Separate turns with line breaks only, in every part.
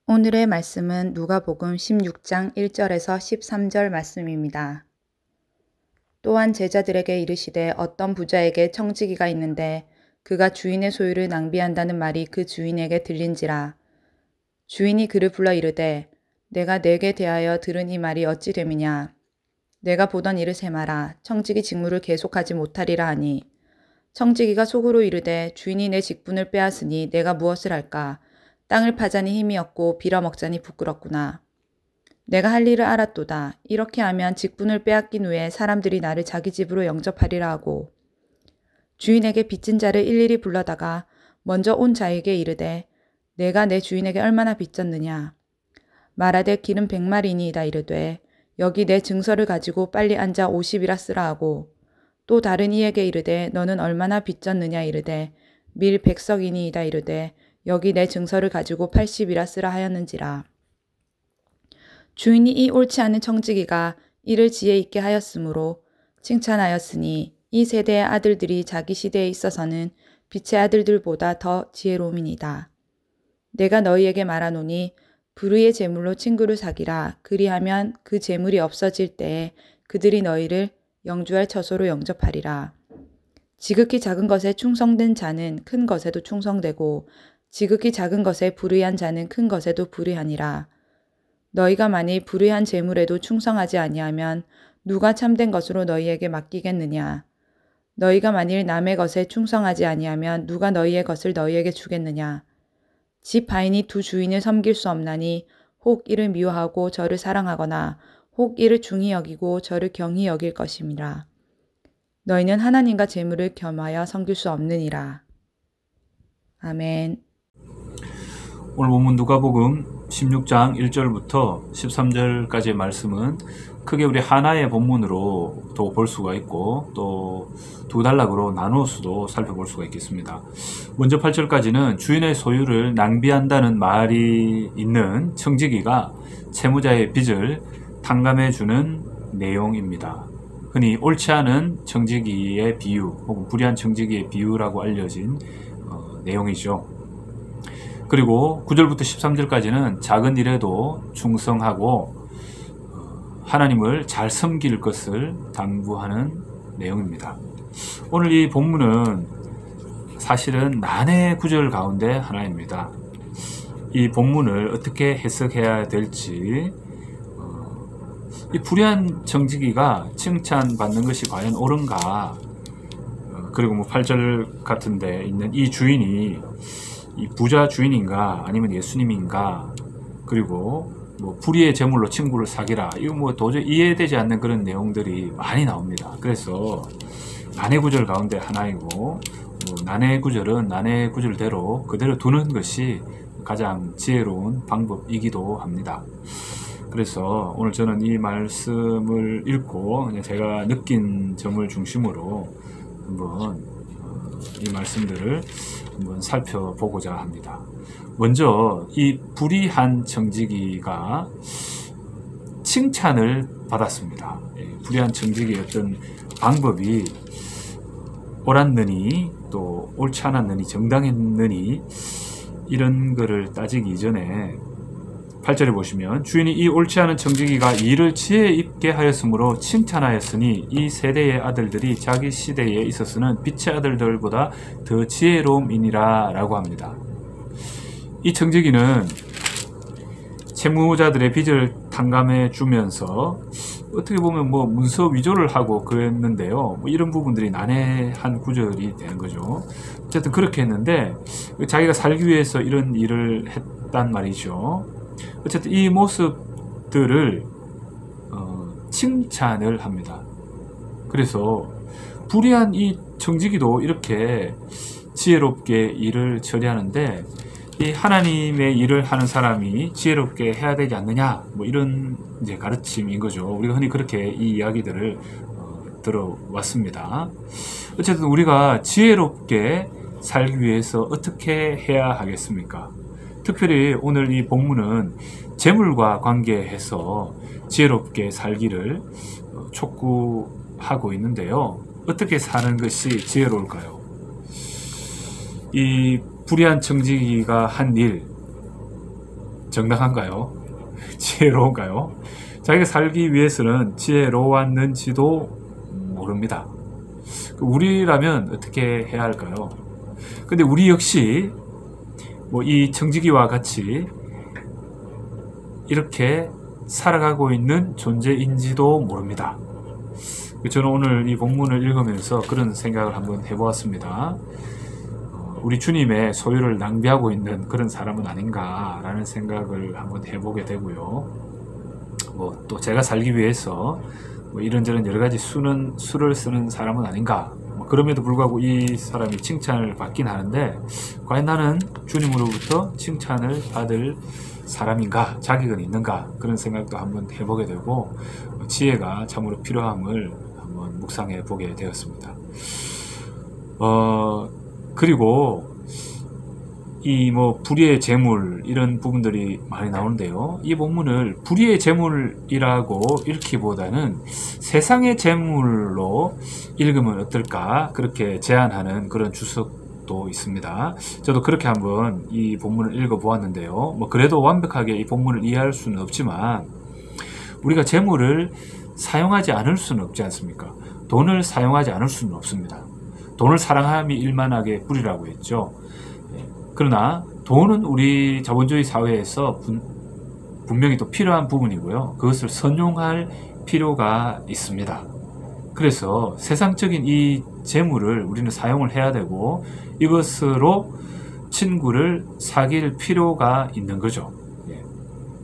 오늘의 말씀은 누가복음 16장 1절에서 13절 말씀입니다. 또한 제자들에게 이르시되 어떤 부자에게 청지기가 있는데 그가 주인의 소유를 낭비한다는 말이 그 주인에게 들린지라. 주인이 그를 불러 이르되 내가 내게 대하여 들은 이 말이 어찌 됨이냐. 내가 보던 이를 세마라. 청지기 직무를 계속하지 못하리라 하니 청지기가 속으로 이르되 주인이 내 직분을 빼앗으니 내가 무엇을 할까. 땅을 파자니 힘이 없고 빌어먹자니 부끄럽구나. 내가 할 일을 알았도다. 이렇게 하면 직분을 빼앗긴 후에 사람들이 나를 자기 집으로 영접하리라 하고 주인에게 빚진 자를 일일이 불러다가 먼저 온 자에게 이르되 내가 내 주인에게 얼마나 빚졌느냐. 말하되 길은 100마리니이다 이르되 여기 내 증서를 가지고 빨리 앉아 50이라 쓰라 하고 또 다른 이에게 이르되 너는 얼마나 빚졌느냐 이르되 밀 100석이니이다 이르되 여기 내 증서를 가지고 80이라 쓰라 하였는지라. 주인이 이 옳지 않은 청지기가 이를 지혜 있게 하였으므로 칭찬하였으니 이 세대의 아들들이 자기 시대에 있어서는 빛의 아들들보다 더 지혜로움이니이다. 내가 너희에게 말하노니 불의의 재물로 친구를 사기라. 그리하면 그 재물이 없어질 때에 그들이 너희를 영주할 처소로 영접하리라. 지극히 작은 것에 충성된 자는 큰 것에도 충성되고 지극히 작은 것에 불의한 자는 큰 것에도 불의하니라. 너희가 만일 불의한 재물에도 충성하지 아니하면 누가 참된 것으로 너희에게 맡기겠느냐. 너희가 만일 남의 것에 충성하지 아니하면 누가 너희의 것을 너희에게 주겠느냐. 집 하인이 두 주인을 섬길 수 없나니 혹 이를 미워하고 저를 사랑하거나 혹 이를 중히 여기고 저를 경히 여길 것임이라. 너희는 하나님과 재물을 겸하여 섬길 수 없느니라. 아멘.
오늘 본문 누가복음 16장 1절부터 13절까지의 말씀은 크게 우리 하나의 본문으로 또 볼 수가 있고 또 두 단락으로 나누어서도 살펴볼 수가 있겠습니다. 먼저 8절까지는 주인의 소유를 낭비한다는 말이 있는 청지기가 채무자의 빚을 탕감해 주는 내용입니다. 흔히 옳지 않은 청지기의 비유 혹은 불의한 청지기의 비유라고 알려진 내용이죠. 그리고 9절부터 13절까지는 작은 일에도 충성하고 하나님을 잘 섬길 것을 당부하는 내용입니다. 오늘 이 본문은 사실은 난해 구절 가운데 하나입니다. 이 본문을 어떻게 해석해야 될지 이 불의한 청지기가 칭찬받는 것이 과연 옳은가. 그리고 8절 같은 데 있는 이 주인이 이 부자 주인인가 아니면 예수님인가, 그리고 불의의 재물로 친구를 사기라, 이거 도저히 이해되지 않는 그런 내용들이 많이 나옵니다. 그래서 난해 구절 가운데 하나이고 난해 구절은 난해 구절대로 그대로 두는 것이 가장 지혜로운 방법이기도 합니다. 그래서 오늘 저는 이 말씀을 읽고 제가 느낀 점을 중심으로 한번 이 말씀들을 한번 살펴보고자 합니다. 먼저 이 불의한 청지기가 칭찬을 받았습니다. 불의한 청지기의 어떤 방법이 옳았느니 또 옳지 않았느니 정당했느니 이런 거를 따지기 이전에 8절에 보시면 주인이 이 옳지 않은 청지기가 일을 지혜 있게 하였으므로 칭찬하였으니 이 세대의 아들들이 자기 시대에 있어서는 빛의 아들들보다 더 지혜로움이니라 라고 합니다. 이 청지기는 채무자들의 빚을 탕감해 주면서 어떻게 보면 문서 위조를 하고 그랬는데요. 이런 부분들이 난해한 구절이 되는 거죠. 어쨌든 그렇게 했는데 자기가 살기 위해서 이런 일을 했단 말이죠. 어쨌든 이 모습들을 칭찬을 합니다. 그래서 불의한 이 청지기도 이렇게 지혜롭게 일을 처리하는데 이 하나님의 일을 하는 사람이 지혜롭게 해야 되지 않느냐, 이런 이제 가르침인 거죠. 우리가 흔히 그렇게 이 이야기들을 들어왔습니다. 어쨌든 우리가 지혜롭게 살기 위해서 어떻게 해야 하겠습니까? 특별히 오늘 이 본문은 재물과 관계해서 지혜롭게 살기를 촉구하고 있는데요. 어떻게 사는 것이 지혜로울까요? 이 불의한 청지기가 한 일, 정당한가요? 지혜로운가요? 자기가 살기 위해서는 지혜로웠는지도 모릅니다. 우리라면 어떻게 해야 할까요? 근데 우리 역시 뭐 이 청지기와 같이 이렇게 살아가고 있는 존재인지도 모릅니다. 저는 오늘 이 본문을 읽으면서 그런 생각을 한번 해보았습니다. 우리 주님의 소유를 낭비하고 있는 그런 사람은 아닌가라는 생각을 한번 해보게 되고요. 뭐 또 제가 살기 위해서 뭐 이런저런 여러 가지 수를 쓰는 사람은 아닌가. 그럼에도 불구하고 이 사람이 칭찬을 받긴 하는데 과연 나는 주님으로부터 칭찬을 받을 사람인가, 자격은 있는가, 그런 생각도 한번 해보게 되고 지혜가 참으로 필요함을 한번 묵상해 보게 되었습니다. 그리고 이 뭐 불의의 재물 이런 부분들이 많이 나오는데요. 이 본문을 불의의 재물이라고 읽기보다는 세상의 재물로 읽으면 어떨까, 그렇게 제안하는 그런 주석도 있습니다. 저도 그렇게 한번 이 본문을 읽어 보았는데요. 뭐 그래도 완벽하게 이 본문을 이해할 수는 없지만 우리가 재물을 사용하지 않을 수는 없지 않습니까? 돈을 사용하지 않을 수는 없습니다. 돈을 사랑함이 일만하게 불이라고 했죠. 그러나 돈은 우리 자본주의 사회에서 분명히 또 필요한 부분이고요. 그것을 선용할 필요가 있습니다. 그래서 세상적인 이 재물을 우리는 사용을 해야 되고 이것으로 친구를 사귈 필요가 있는 거죠.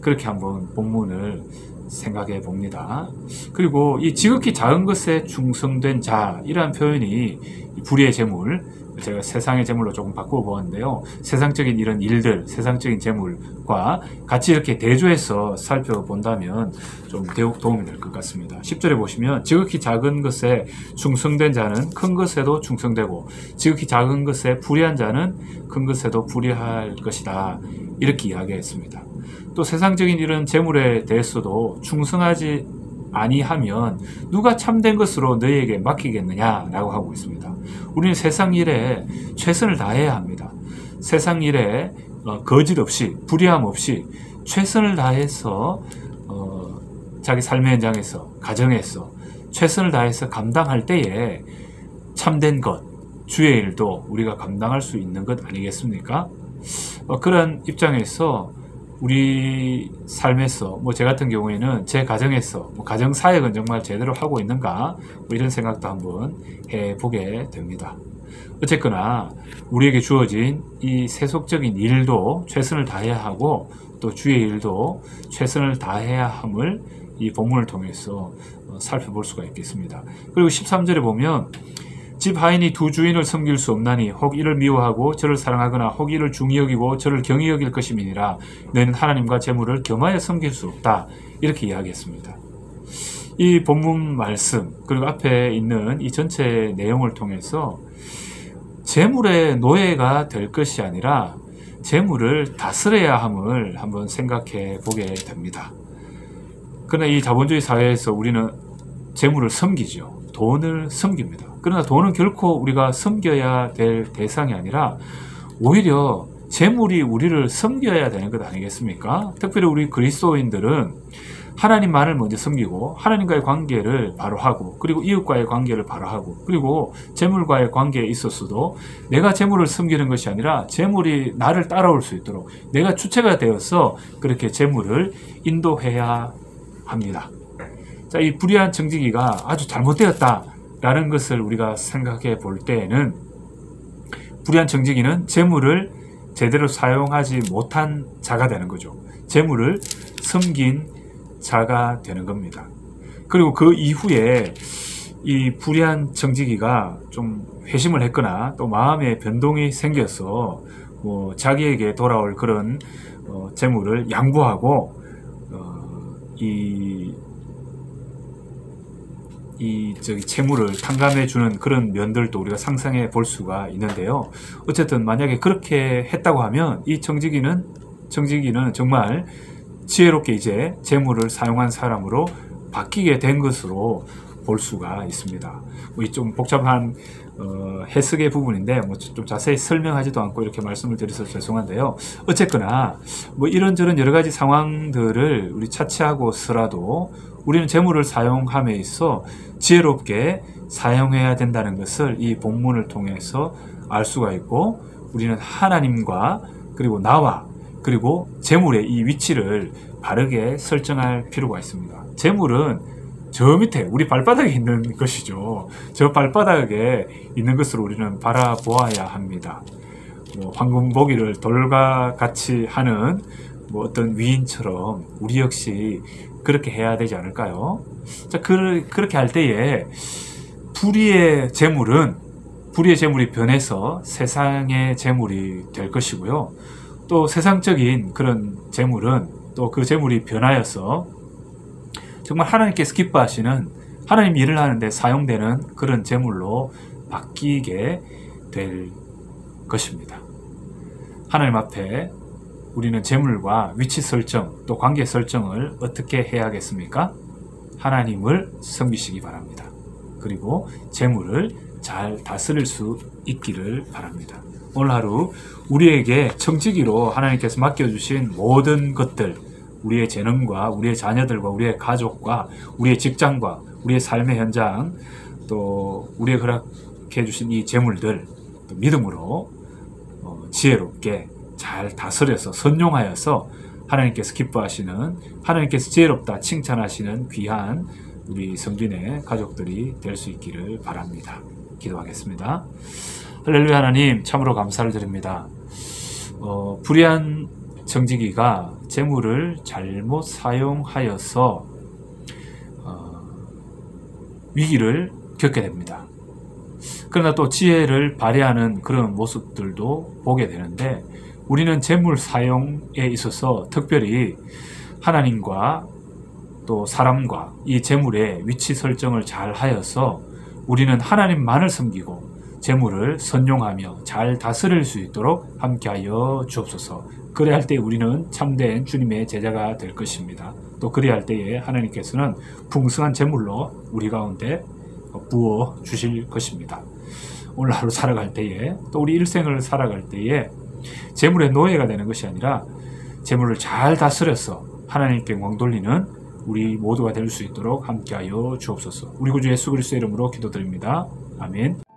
그렇게 한번 본문을 생각해 봅니다. 그리고 이 지극히 작은 것에 충성된 자, 이러한 표현이 불의의 재물, 제가 세상의 재물로 조금 바꾸어 보았는데요. 세상적인 이런 일들, 세상적인 재물과 같이 이렇게 대조해서 살펴본다면 좀 도움이 될 것 같습니다. 10절에 보시면 지극히 작은 것에 충성된 자는 큰 것에도 충성되고 지극히 작은 것에 불의한 자는 큰 것에도 불의할 것이다. 이렇게 이야기했습니다. 또 세상적인 이런 재물에 대해서도 충성하지 아니하면 누가 참된 것으로 너희에게 맡기겠느냐라고 하고 있습니다. 우리는 세상 일에 최선을 다해야 합니다. 세상 일에 거짓 없이, 불의함 없이 최선을 다해서 자기 삶의 현장에서, 가정에서 최선을 다해서 감당할 때에 참된 것, 주의 일도 우리가 감당할 수 있는 것 아니겠습니까? 그런 입장에서 우리 삶에서, 뭐 제 같은 경우에는 제 가정에서 가정 사역은 정말 제대로 하고 있는가, 뭐 이런 생각도 한번 해보게 됩니다. 어쨌거나 우리에게 주어진 이 세속적인 일도 최선을 다해야 하고 또 주의 일도 최선을 다해야 함을 이 본문을 통해서 살펴볼 수가 있겠습니다. 그리고 13절에 보면 집 하인이 두 주인을 섬길 수 없나니 혹 이를 미워하고 저를 사랑하거나 혹 이를 중히 여기고 저를 경히 여길 것임이니라. 너희는 하나님과 재물을 겸하여 섬길 수 없다. 이렇게 이야기했습니다. 이 본문 말씀 그리고 앞에 있는 이 전체 내용을 통해서 재물의 노예가 될 것이 아니라 재물을 다스려야 함을 한번 생각해 보게 됩니다. 그러나 이 자본주의 사회에서 우리는 재물을 섬기죠. 돈을 섬깁니다. 그러나 돈은 결코 우리가 섬겨야 될 대상이 아니라 오히려 재물이 우리를 섬겨야 되는 것 아니겠습니까? 특별히 우리 그리스도인들은 하나님만을 먼저 섬기고 하나님과의 관계를 바로 하고 그리고 이웃과의 관계를 바로 하고 그리고 재물과의 관계에 있어서도 내가 재물을 섬기는 것이 아니라 재물이 나를 따라올 수 있도록 내가 주체가 되어서 그렇게 재물을 인도해야 합니다. 자, 이 불의한 청지기가 아주 잘못되었다라는 것을 우리가 생각해 볼 때에는 불의한 청지기는 재물을 제대로 사용하지 못한 자가 되는 거죠. 재물을 섬긴 자가 되는 겁니다. 그리고 그 이후에 이 불의한 청지기가 좀 회심을 했거나 또 마음의 변동이 생겨서 뭐 자기에게 돌아올 그런 재물을 양보하고 채무를 탕감해주는 그런 면들도 우리가 상상해 볼 수가 있는데요. 어쨌든 만약에 그렇게 했다고 하면 이 청지기는 정말 지혜롭게 이제 재물을 사용한 사람으로 바뀌게 된 것으로 볼 수가 있습니다. 이 좀 복잡한 해석의 부분인데 뭐 좀 자세히 설명하지도 않고 이렇게 말씀을 드려서 죄송한데요. 어쨌거나 뭐 이런저런 여러 가지 상황들을 우리 차치하고서라도 우리는 재물을 사용함에 있어 지혜롭게 사용해야 된다는 것을 이 본문을 통해서 알 수가 있고, 우리는 하나님과 그리고 나와 그리고 재물의 이 위치를 바르게 설정할 필요가 있습니다. 재물은 저 밑에 우리 발바닥에 있는 것이죠. 저 발바닥에 있는 것을 우리는 바라보아야 합니다. 뭐 황금보기를 돌과 같이 하는 뭐 어떤 위인처럼 우리 역시 그렇게 해야 되지 않을까요? 자, 그렇게 할 때에 불의의 재물이 변해서 세상의 재물이 될 것이고요. 또 세상적인 그런 재물은 또 그 재물이 변하여서 정말 하나님께서 기뻐하시는, 하나님 일을 하는데 사용되는 그런 재물로 바뀌게 될 것입니다. 하나님 앞에 우리는 재물과 위치 설정, 또 관계 설정을 어떻게 해야겠습니까? 하나님을 섬기시기 바랍니다. 그리고 재물을 잘 다스릴 수 있기를 바랍니다. 오늘 하루 우리에게 청지기로 하나님께서 맡겨주신 모든 것들, 우리의 재능과 우리의 자녀들과 우리의 가족과 우리의 직장과 우리의 삶의 현장, 또 우리의 허락해 주신 이 재물들 믿음으로 지혜롭게 잘 다스려서 선용하여서 하나님께서 기뻐하시는, 하나님께서 지혜롭다 칭찬하시는 귀한 우리 성빈의 가족들이 될 수 있기를 바랍니다. 기도하겠습니다. 할렐루야. 하나님 참으로 감사를 드립니다. 불의한 청지기가 재물을 잘못 사용하여서 위기를 겪게 됩니다. 그러나 또 지혜를 발휘하는 그런 모습들도 보게 되는데, 우리는 재물 사용에 있어서 특별히 하나님과 또 사람과 이 재물의 위치 설정을 잘 하여서 우리는 하나님만을 섬기고 재물을 선용하며 잘 다스릴 수 있도록 함께하여 주옵소서. 그래야 할 때 우리는 참된 주님의 제자가 될 것입니다. 또 그래야 할 때에 하나님께서는 풍성한 재물로 우리 가운데 부어 주실 것입니다. 오늘 하루 살아갈 때에, 또 우리 일생을 살아갈 때에 재물의 노예가 되는 것이 아니라 재물을 잘 다스려서 하나님께 영광 돌리는 우리 모두가 될 수 있도록 함께하여 주옵소서. 우리 구주 예수 그리스도의 이름으로 기도드립니다. 아멘.